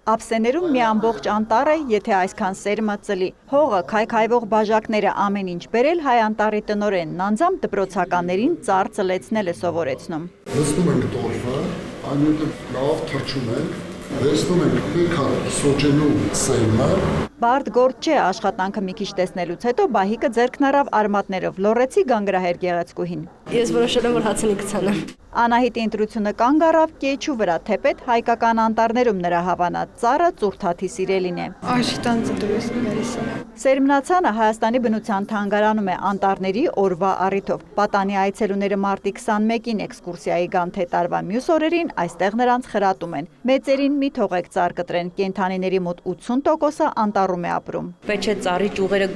Ափսեներում մի ամբողջ անտառ է, եթե այսքան սերմը ծլի։ Հողը, քայքայվող բաժակները ամեն ինչ բերել հայ անտառի տնօրենն անձամբ դպրոցականներին ծառ ծլեցնել է սովորեցնում։ Լցնում ենք տորֆը, այնուհետև լավ թրջում ենք, վերցնում ենք մեկ սոճենու սերմը։ Բարդ գործ չէ, աշխատանքը մի քիչ տեսնելուց հետո Բահիկը ձեռքն առավ արմատներով լոռեցի գանգրահեր գեղեցկուհին։ Ես որոշել եմ, որ հացնի կցանեմ։ Անահիտի ընտրությունը կանգ առավ կեչու վրա, թեպետ հայկական անտառներում նրա հավանած ծառը ծուրթաթի սիրելին է։ Սերմնացանը Հայաստանի բնության թանգարանում է անտառների օրվա առիթով։ Պատանի այցելուները մարտի 21-ին էքսկուրսիայի գան թե տարվա մյուս օրերին այստեղ նրանց խրատում են։ Մեծերին մի թողեք ծառ կտրեն, կենդանիների մոտ 80%-ը անտառում է ապրում։ Պետք է ծառի ճյուղերը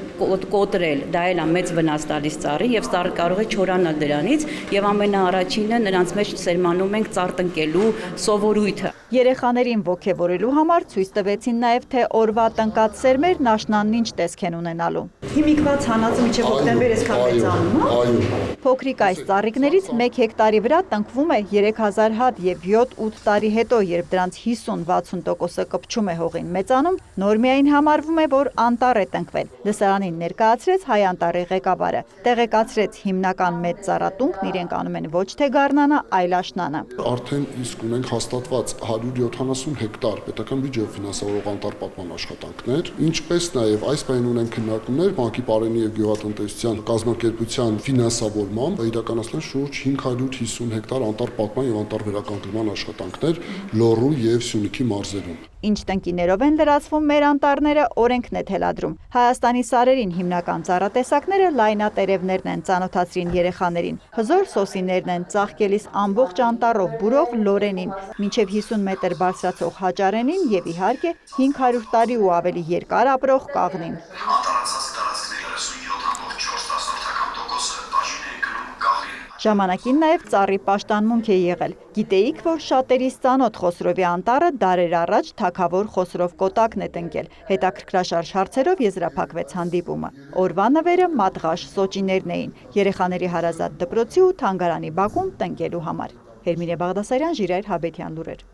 կոտրել, դա էլ է մեծ վնաս տալիս ծառի եւ ծառը կարող է չորանալ դրանից եւ ամենաառաջինը նրանց մեջ սերմանում ենք ծառ տնկելու սովորույթը։ Երեխաներին ոգևորելու համար ցույց տվեցին նաև թե օրվա տնկած սերմերն աշնանն ինչ տեսք են ունենալու։ Հիմիկված հանածը մինչև հոկտեմբեր այսքան մեծանում, հա։ Այո։ Փոքրիկ այս ծառիկներից 1 հեկտարի վրա տնկվում է 3000 հատ եւ 7-8 տարի հետո, երբ դրանց 50-60%-ը կպչում է հողին մեծանում, նորմիային համարվում է, որ անտառ է տնկվել։ Լսարանին ներկայացրեց հայ անտառի ղեկավարը, տեղեկացրեց հիմնական մեծ ծառատունքն իրենք անում են ոչ թե գարնանը, այլ աշնանը։ Արդեն իսկ ունենք հաստատված 170 հեկտար պետական բյուջեով ֆինանսավորող անտառ պատման աշխատանքներ, ինչպես նաև այս պահին ունենք քննարկումներ Բանկի Պարենի եւ Գյուղատնտեսության կազմակերպության ֆինանսավորմամբ իրականացնել շուրջ 550 հեկտար անտառ պատման եւ անտառ վերականգնման աշխատանքներ Լոռու եւ Սյունիքի մարզերում։ Ինչ տնկիներով են լրացվում մեր անտառները, օրենքն է թելադրում։ Հայաստանի սարերին հիմնական ծառատեսակները լայնատերևներն են, ծանոթացրին երեխաներին։ Հզոր սոսիներն են, ծաղկելիս ամբողջ անտառով բուրող լորենին, մինչև 50 մետր բարձրացող հաճարենին եւ իհարկե 500 տարի ու ավելի երկար ապրող կաղնին։ Ժամանակին նաև ծառի պաշտանմունք է եղել։ Գիտեիք, որ շատերիս ծանոթ Խոսրովի անտառը դարեր առաջ թագավոր Խոսրով Կոտակն է տնկել։ Հետաքրքրաշարժ հարցերով եզրափակվեց հանդիպումը։ Օրվա նվերը մատղաշ սոճիներն էին, երեխաների հարազատ դպրոցի ու թանգարանի բակում տնկելու համար։ Հերմինե Բաղդասարյան, Ժիրայր Հաբետյան լուրեր։